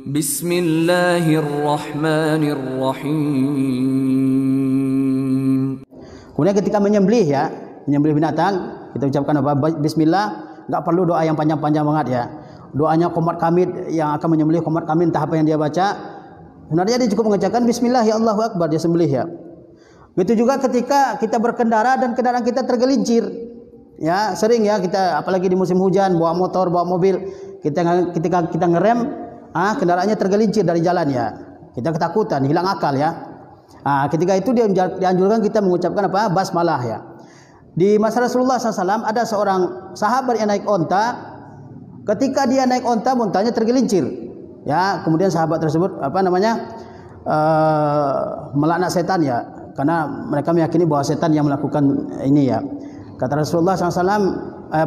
Bismillahirrahmanirrahim. Kemudian ketika menyembelih ya, menyembelih binatang, kita ucapkan apa? Bismillah, enggak perlu doa yang panjang-panjang banget ya. Doanya qomat kamit yang akan menyembelih qomat kamit entah apa yang dia baca. Sebenarnya dia cukup mengucapkan bismillah ya Allahu akbar dia sembelih ya. Begitu juga ketika kita berkendara dan kendaraan kita tergelincir. Ya, sering ya kita apalagi di musim hujan bawa motor, bawa mobil, ketika kita ngerem, kendaraannya tergelincir dari jalan ya. Kita ketakutan, hilang akal ya. Ketika itu dia dianjurkan kita mengucapkan apa? Basmalah ya. Di masa Rasulullah SAW ada seorang sahabat yang naik onta. Ketika dia naik onta, ontanya tergelincir. Ya, kemudian sahabat tersebut melaknat setan ya, karena mereka meyakini bahwa setan yang melakukan ini ya. Kata Rasulullah SAW,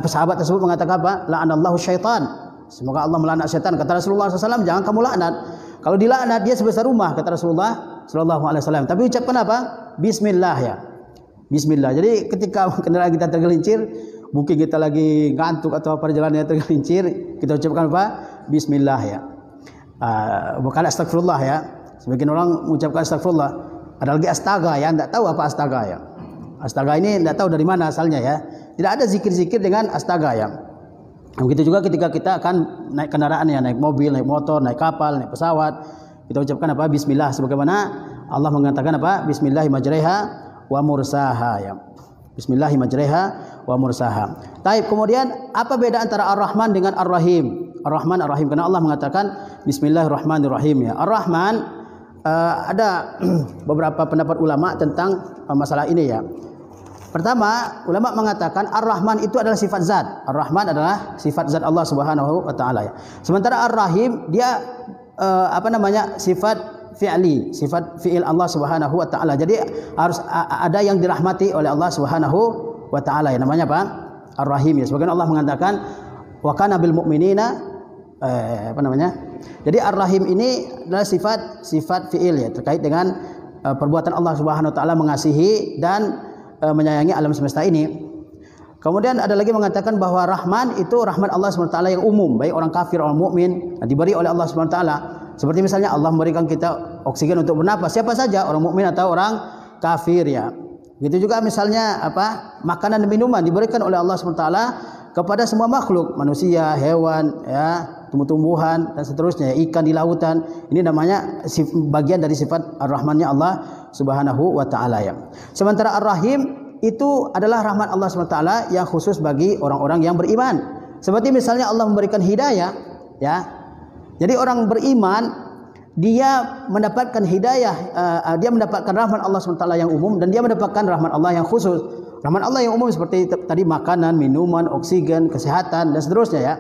sahabat tersebut mengatakan apa? La'anallahu syaitan. Semoga Allah melaknat setan. Kata Rasulullah SAW, jangan kamu laknat. Kalau dilaknat dia sebesar rumah, kata Rasulullah SAW. Tapi ucapkan apa? Bismillah ya. Bismillah. Jadi ketika kendaraan kita tergelincir, mungkin kita lagi ngantuk atau perjalanannya tergelincir, kita ucapkan apa? Bismillah ya. Bukan astagfirullah ya. Sebagian orang mengucapkan astagfirullah. Ada lagi astaga ya, tidak tahu apa astaga ya. Astaga ini tidak tahu dari mana asalnya ya. Tidak ada zikir-zikir dengan astaga ya. Begitu juga ketika kita akan naik kendaraan ya, naik mobil, naik motor, naik kapal, naik pesawat, kita ucapkan apa? Bismillah. Sebagaimana Allah mengatakan apa? Bismillahi majreha wa mursaha ya. Bismillahi majreha wa mursaha. Taib. Kemudian apa beda antara Ar-Rahman dengan Ar-Rahim? Ar-Rahman, Ar-Rahim. Karena Allah mengatakan Bismillahirrahmanirrahim ya. Ar-Rahman ada beberapa pendapat ulama tentang masalah ini ya. Pertama, ulama mengatakan Ar-Rahman itu adalah sifat zat. Ar-Rahman adalah sifat zat Allah Subhanahu wa taala ya. Sementara Ar-Rahim dia sifat fi'li, sifat fi'il Allah Subhanahu wa taala. Jadi harus ada yang dirahmati oleh Allah Subhanahu wa taala ya. Namanya apa? Ar-Rahim ya. Sebagian Allah mengatakan wa kana bil mu'minina Jadi Ar-Rahim ini adalah sifat fi'il ya, terkait dengan perbuatan Allah Subhanahu wa taala mengasihi dan menyayangi alam semesta ini. Kemudian ada lagi mengatakan bahwa Rahman itu rahmat Allah SWT yang umum, baik orang kafir, orang mukmin, diberi oleh Allah SWT. Seperti misalnya Allah memberikan kita oksigen untuk bernapas, siapa saja, orang mukmin atau orang kafir ya. Gitu juga misalnya makanan dan minuman diberikan oleh Allah SWT kepada semua makhluk, manusia, hewan ya, tumbuh-tumbuhan dan seterusnya, ikan di lautan. Ini namanya bagian dari sifat Ar-Rahmannya Allah Subhanahu wa taala ya. Sementara Ar-Rahim itu adalah rahmat Allah SWT yang khusus bagi orang-orang yang beriman. Seperti misalnya Allah memberikan hidayah ya. Jadi orang beriman dia mendapatkan hidayah, dia mendapatkan rahmat Allah SWT yang umum dan dia mendapatkan rahmat Allah yang khusus. Rahmat Allah yang umum seperti tadi makanan, minuman, oksigen, kesehatan dan seterusnya ya.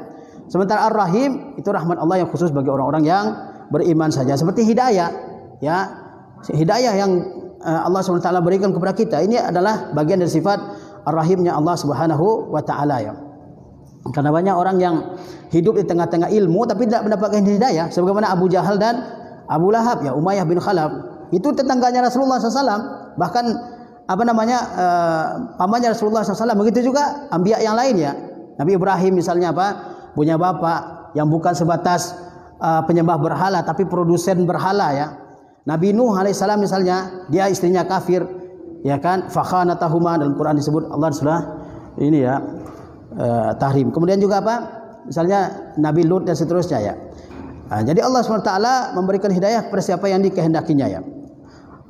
Sementara Ar-Rahim itu rahmat Allah yang khusus bagi orang-orang yang beriman saja. Seperti hidayah ya. Hidayah yang Allah SWT berikan kepada kita ini adalah bagian dari sifat Ar-Rahimnya Allah Subhanahu wa taala ya. Karena banyak orang yang hidup di tengah-tengah ilmu tapi tidak mendapatkan hidayah, sebagaimana Abu Jahal dan Abu Lahab ya, Umayyah bin Khalaf. Itu tetangganya Rasulullah SAW, bahkan pamannya Rasulullah SAW. Begitu juga anbiya yang lain ya. Nabi Ibrahim misalnya punya bapak yang bukan sebatas penyembah berhala tapi produsen berhala ya. Nabi Nuh alaihissalam misalnya, dia istrinya kafir ya kan, fakhanatahuma, dalam Quran disebut Allah sudah ini ya tahrim. Kemudian juga misalnya Nabi Lut dan seterusnya ya. Jadi Allah SWT memberikan hidayah kepada siapa yang dikehendakinya ya.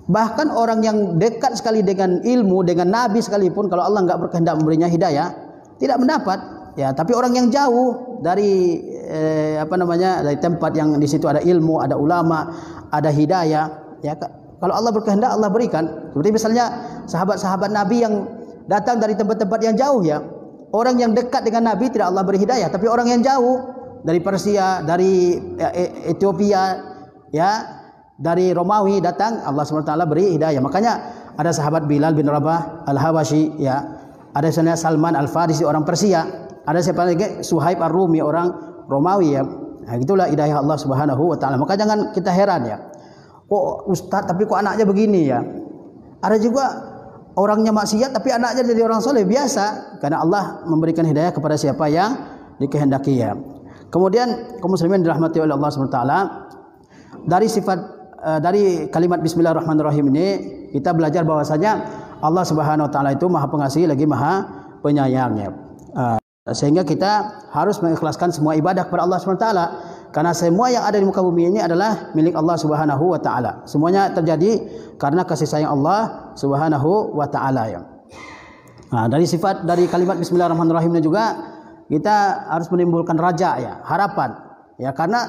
Bahkan orang yang dekat sekali dengan ilmu, dengan Nabi sekalipun, kalau Allah enggak berkehendak memberinya hidayah, tidak mendapat ya. Tapi orang yang jauh dari dari tempat yang di situ ada ilmu, ada ulama, ada hidayah ya, kalau Allah berkehendak Allah berikan. Seperti misalnya sahabat-sahabat Nabi yang datang dari tempat-tempat yang jauh ya. Orang yang dekat dengan Nabi tidak Allah beri hidayah, tapi orang yang jauh dari Persia, dari Ethiopia ya, dari Romawi datang, Allah SWT beri hidayah. Makanya ada sahabat Bilal bin Rabah Al-Habashi ya, ada misalnya Salman Al-Farisi orang Persia, ada siapa lagi Suhaib Ar-Rumi orang Romawi ya. Nah, itulah hidayah Allah Subhanahu wa taala. Maka jangan kita heran ya. Kok ustaz tapi kok anaknya begini ya? Ada juga orangnya maksiat tapi anaknya jadi orang soleh, biasa, karena Allah memberikan hidayah kepada siapa yang dikehendaki ya. Kemudian kaum muslimin dirahmati oleh Allah SWT, dari sifat dari kalimat Bismillahirrahmanirrahim ini kita belajar bahwasanya Allah Subhanahu Wa Taala itu Maha Pengasih lagi Maha Penyayangnya. Sehingga kita harus mengikhlaskan semua ibadah kepada Allah SWT, karena semua yang ada di muka bumi ini adalah milik Allah Subhanahu Wa Taala. Semuanya terjadi karena kasih sayang Allah Subhanahu Wa Taala ya. Dari sifat dari kalimat Bismillahirrahmanirrahim ini juga kita harus menimbulkan raja ya, harapan ya, karena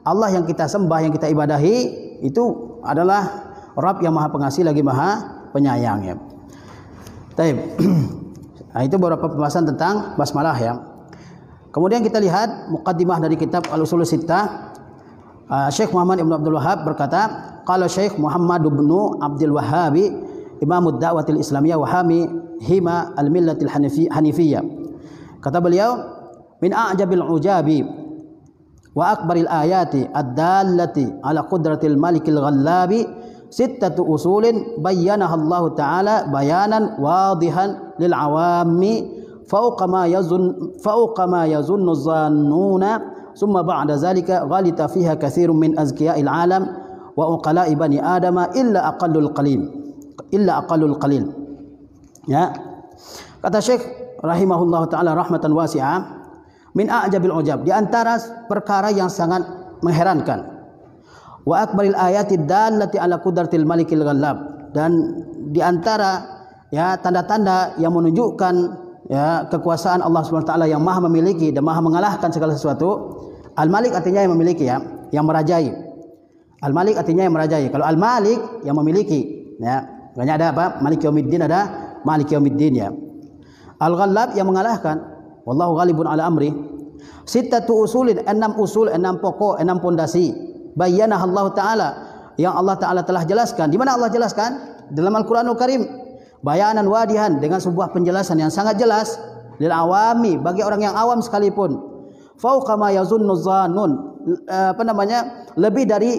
Allah yang kita sembah, yang kita ibadahi itu adalah Rabb yang Maha Pengasih lagi Maha Penyayang ya. Baik. Nah, itu beberapa pembahasan tentang basmalah ya. Kemudian kita lihat muqaddimah dari kitab Al-Ushul Sittah. Syekh Muhammad Ibn Abdul Wahhab berkata, qala Syekh Muhammad ibn Abdul Wahhab Imamud Da'watil Islamiyah wa hami hima al-millatil hanifiyah. Kata beliau, min a'jabil ujabi wa akbaril ayati ad-dallati ala qudratil malikil ghallabi sittatu usulin bayyanaha Allah Ta'ala bayanan wadihan lil awami fauqa ma yazunnu zannuna summa ba'da zalika ghalita fiha katsirun min azkiya'il alam wa uqala'i bani adama illa aqallul qalil ya. Kata Syekh rahimahullah ta'ala rahmatan wasi'ah, min a'jabil ujab, di antara perkara yang sangat mengherankan, wa akbaril ayatid dallati ala qudratil malikil ghallab, dan di antara ya tanda-tanda yang menunjukkan ya kekuasaan Allah Subhanahu wa taala yang Maha memiliki dan Maha mengalahkan segala sesuatu. Al-Malik artinya yang memiliki ya, yang merajai. Al-Malik artinya yang merajai. Kalau Al-Malik yang memiliki ya, makanya ada apa? Malik Yaumiddin, ada Malik Yaumiddin ya. Al-Ghallab yang mengalahkan, wallahu ghalibun ala amri. Sittatu usulin, 6 usul, 6 pokok, 6 pondasi. Bayyanaha Allah Ta'ala, yang Allah Ta'ala telah jelaskan. Di mana Allah jelaskan? Dalam Al-Qur'anul Karim. Bayanan wadihan, dengan sebuah penjelasan yang sangat jelas, lil awami, bagi orang yang awam sekalipun. Fauqa ma yazunnu zannun, lebih dari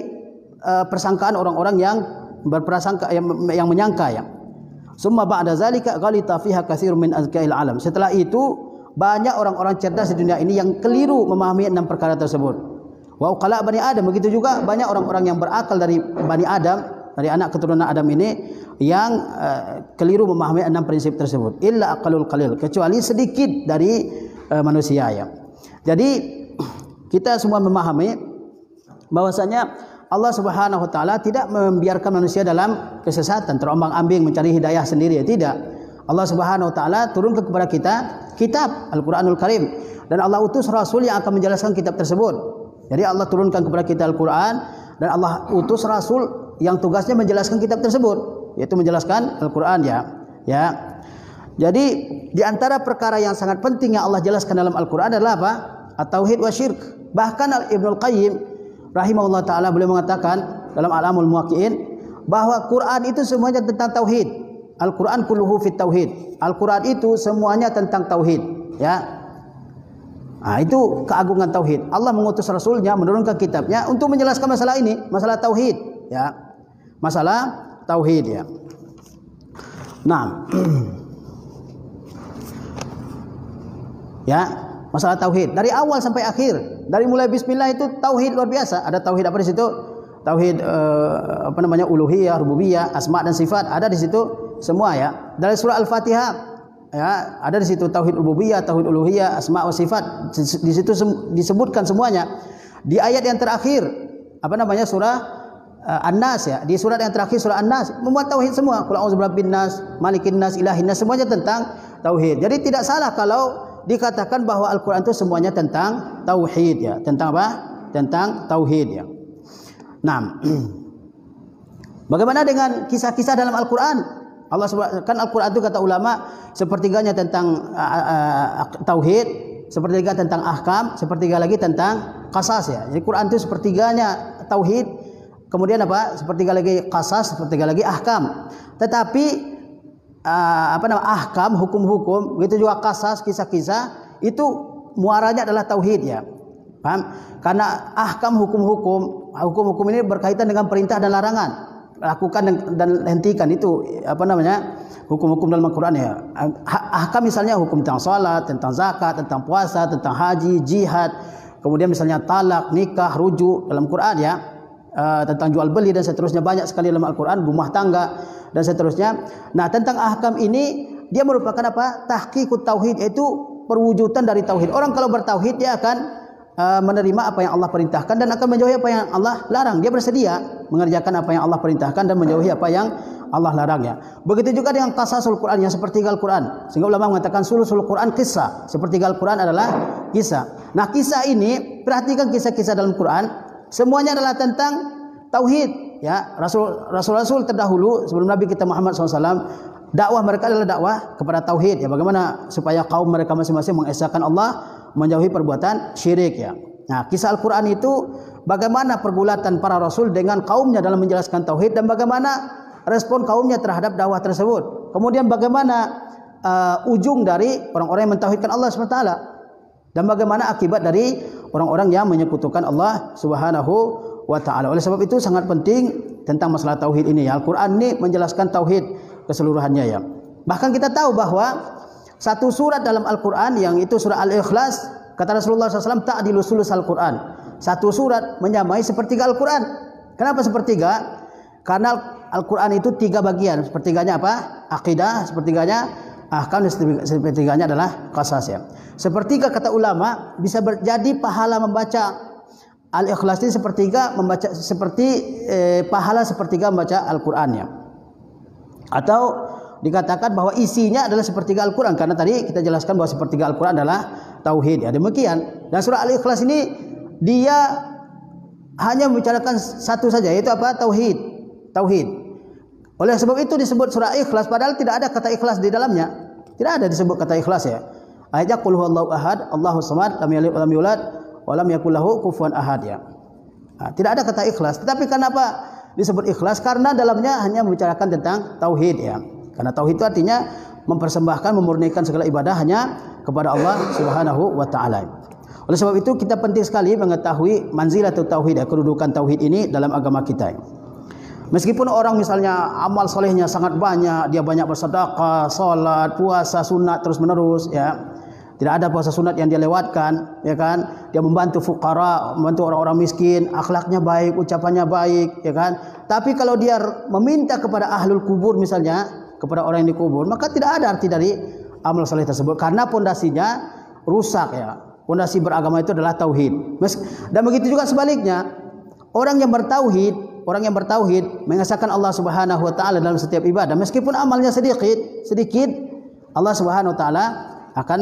persangkaan orang-orang yang berprasangka, yang menyangka ya. Summa ba'da zalika ghalita fiha katsirun min azkail alam. Setelah itu banyak orang-orang cerdas di dunia ini yang keliru memahami 6 perkara tersebut. Wa uqala bani Adam, begitu juga banyak orang-orang yang berakal dari Bani Adam, dari anak keturunan Adam ini yang keliru memahami 6 prinsip tersebut. Illa aqallul qalil, kecuali sedikit dari manusia ya. Jadi kita semua memahami bahwasanya Allah Subhanahu wa taala tidak membiarkan manusia dalam kesesatan, terombang-ambing mencari hidayah sendiri, tidak. Allah Subhanahu wa taala turunkan kepada kita kitab Al-Qur'anul Karim, dan Allah utus rasul yang akan menjelaskan kitab tersebut. Jadi Allah turunkan kepada kita Al-Qur'an, dan Allah utus rasul yang tugasnya menjelaskan kitab tersebut, yaitu menjelaskan Al-Qur'an ya. Ya. Jadi di antara perkara yang sangat penting yang Allah jelaskan dalam Al-Qur'an adalah apa? At-tauhid wa syirk. Bahkan Ibnul Qayyim rahimahullah ta'ala beliau mengatakan dalam Alamul Muwaqqi'in bahwa Quran itu semuanya tentang tauhid. Al-Quran kulluhu fit tauhid. Al-Quran itu semuanya tentang tauhid ya. Nah, itu keagungan tauhid. Allah mengutus rasulnya, menurunkan kitabnya untuk menjelaskan masalah ini, masalah tauhid ya. Masalah tauhid ya. Nah. Ya, masalah tauhid dari awal sampai akhir. Dari mulai bismillah itu tauhid luar biasa. Ada tauhid apa di situ? Tauhid uluhiyah, rububiyah, asma dan sifat ada di situ semua ya. Dari surah Al-Fatihah ya, ada di situ tauhid rububiyah, tauhid uluhiyah, asma wa sifat. Di situ disebutkan semuanya. Di ayat yang terakhir surah An-Nas ya. Di surat yang terakhir surah An-Nas memuat tauhid semua. Qul a'udzu birabbin nas, malikin nas, ilahin nas, semuanya tentang tauhid. Jadi tidak salah kalau dikatakan bahwa Al-Quran itu semuanya tentang tauhid ya. Tentang apa? Tentang tauhid ya. Nah, bagaimana dengan kisah-kisah dalam Al-Quran? Allah kan Al-Quran itu kata ulama sepertiganya tentang tauhid, sepertiga tentang ahkam, sepertiga lagi tentang qasas ya. Jadi Quran itu sepertiganya tauhid, kemudian apa? Sepertiga lagi qasas, sepertiga lagi ahkam. Tetapi ahkam, hukum-hukum, begitu juga qasas, kisah-kisah, itu muaranya adalah tauhid ya. Paham? Karena ahkam, hukum-hukum ini berkaitan dengan perintah dan larangan. Lakukan dan hentikan itu hukum-hukum dalam Al-Quran ya. Ahkam misalnya hukum tentang salat, tentang zakat, tentang puasa, tentang haji, jihad, kemudian misalnya talak, nikah, rujuk dalam Quran ya, tentang jual beli dan seterusnya, banyak sekali dalam Al-Quran, rumah tangga dan seterusnya. Nah, tentang ahkam ini dia merupakan apa? Tahqiqut tauhid, yaitu perwujudan dari tauhid. Orang kalau bertauhid dia akan menerima apa yang Allah perintahkan dan akan menjauhi apa yang Allah larang. Dia bersedia mengerjakan apa yang Allah perintahkan dan menjauhi apa yang Allah larangnya. Begitu juga dengan qasasul Quran, yang sepertiga Al-Quran. Sehingga ulama mengatakan sulusul Quran kisah, sepertiga Al-Quran adalah kisah. Nah, kisah ini, perhatikan kisah-kisah dalam Quran, semuanya adalah tentang tauhid ya. Rasul-rasul terdahulu sebelum Nabi kita Muhammad SAW, dakwah mereka adalah dakwah kepada tauhid ya, bagaimana supaya kaum mereka masing-masing mengesahkan Allah, menjauhi perbuatan syirik ya. Nah, kisah Al-Quran itu bagaimana pergulatan para rasul dengan kaumnya dalam menjelaskan tauhid, dan bagaimana respon kaumnya terhadap dakwah tersebut. Kemudian bagaimana ujung dari orang-orang yang mentauhidkan Allah SWT, dan bagaimana akibat dari orang-orang yang menyekutukan Allah Subhanahu wa ta'ala. Oleh sebab itu sangat penting tentang masalah tauhid ini ya. Al-Quran ini menjelaskan tauhid keseluruhannya ya. Bahkan kita tahu bahwa satu surat dalam Al-Quran, yang itu surah Al-Ikhlas, kata Rasulullah SAW, ta'dilu sulus Al-Quran. Satu surat menyamai sepertiga Al-Quran. Kenapa sepertiga? Karena Al-Quran itu 3 bagian. Sepertiganya apa? Akidah, sepertiganya ahkam, sepertiganya adalah qasas ya. Sepertiga kata ulama bisa jadi pahala membaca Al-Ikhlas ini sepertiga, membaca seperti pahala sepertiga membaca Al-Quran ya. Atau dikatakan bahwa isinya adalah sepertiga Al-Quran, karena tadi kita jelaskan bahwa sepertiga Al-Quran adalah tauhid ya. Demikian. Dan surah Al-Ikhlas ini dia hanya membicarakan satu saja, yaitu apa? Tauhid. Oleh sebab itu disebut surah Ikhlas, padahal tidak ada kata ikhlas di dalamnya. Tidak ada disebut kata ikhlas ya. Ayatnya qul huwallahu ahad, Allahus samad, lam yalid wa lam yulad wa lam yakul lahu kufuwan ahad ya. Nah, tidak ada kata ikhlas. Tetapi kenapa disebut ikhlas? Karena dalamnya hanya membicarakan tentang tauhid ya. Karena tauhid itu artinya mempersembahkan, memurnikan segala ibadah hanya kepada Allah Subhanahu wa ta'ala. Oleh sebab itu kita penting sekali mengetahui manzilatul tauhid ya, kedudukan tauhid ini dalam agama kita. Meskipun orang misalnya amal solehnya sangat banyak, dia banyak bersedekah, salat, puasa sunat terus menerus ya. Tidak ada puasa sunat yang dia lewatkan, ya kan? Dia membantu fuqara, membantu orang-orang miskin, akhlaknya baik, ucapannya baik, ya kan? Tapi kalau dia meminta kepada ahlul kubur misalnya, kepada orang yang dikubur, maka tidak ada arti dari amal soleh tersebut, karena pondasinya rusak ya. Pondasi beragama itu adalah tauhid. Dan begitu juga sebaliknya, orang yang bertauhid mengesahkan Allah Subhanahu wa taala dalam setiap ibadah, meskipun amalnya sedikit, Allah Subhanahu wa taala akan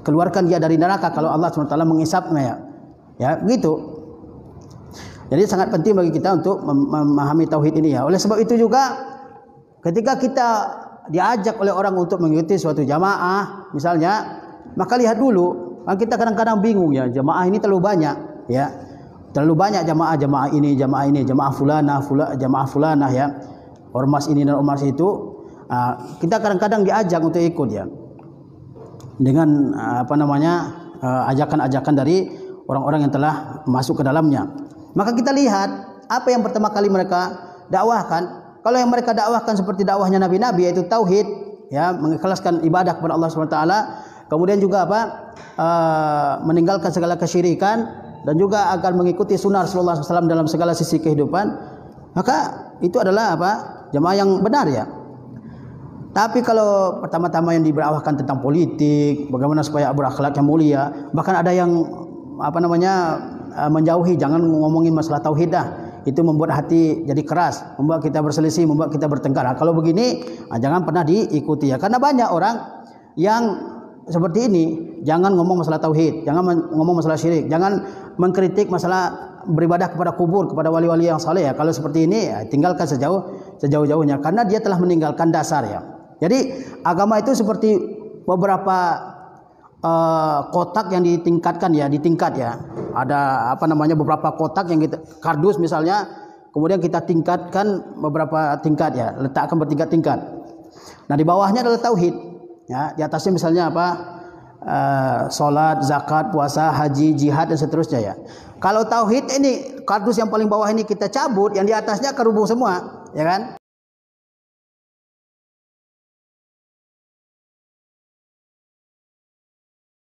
keluarkan dia dari neraka kalau Allah Subhanahu wa taala menghisapnya ya. Begitu. Jadi sangat penting bagi kita untuk memahami tauhid ini ya. Oleh sebab itu juga ketika kita diajak oleh orang untuk mengikuti suatu jamaah misalnya, maka lihat dulu. Kan kita kadang-kadang bingung ya, jamaah ini terlalu banyak ya. Terlalu banyak jamaah ini, jamaah fulanah ya. Ormas ini dan ormas itu. Kita kadang-kadang diajak untuk ikut ya. Dengan ajakan-ajakan dari orang-orang yang telah masuk ke dalamnya. Maka kita lihat apa yang pertama kali mereka dakwahkan. Kalau yang mereka dakwahkan seperti dakwahnya nabi-nabi, yaitu tauhid ya, mengikhlaskan ibadah kepada Allah Subhanahu wa taala, kemudian juga meninggalkan segala kesyirikan, dan juga agar mengikuti sunnah Rasulullah SAW dalam segala sisi kehidupan, maka itu adalah jamaah yang benar ya. Tapi kalau pertama-tama yang diberdakwahkan tentang politik, bagaimana supaya berakhlak yang mulia, bahkan ada yang menjauhi, jangan ngomongin masalah tauhid dah. Itu membuat hati jadi keras, membuat kita berselisih, membuat kita bertengkar. Kalau begini, jangan pernah diikuti ya. Karena banyak orang yang seperti ini, jangan ngomong masalah tauhid, jangan ngomong masalah syirik, jangan mengkritik masalah beribadah kepada kubur, kepada wali-wali yang saleh ya. Kalau seperti ini, tinggalkan sejauh-jauhnya, karena dia telah meninggalkan dasar ya. Jadi agama itu seperti beberapa kotak yang ditingkat ya. Ada beberapa kotak yang kita kardus misalnya, kemudian kita tingkatkan beberapa tingkat ya, letakkan bertingkat-tingkat. Nah, di bawahnya adalah tauhid ya, di atasnya misalnya salat, zakat, puasa, haji, jihad dan seterusnya ya. Kalau tauhid ini kardus yang paling bawah ini kita cabut, yang di atasnya kerubuh semua, ya kan?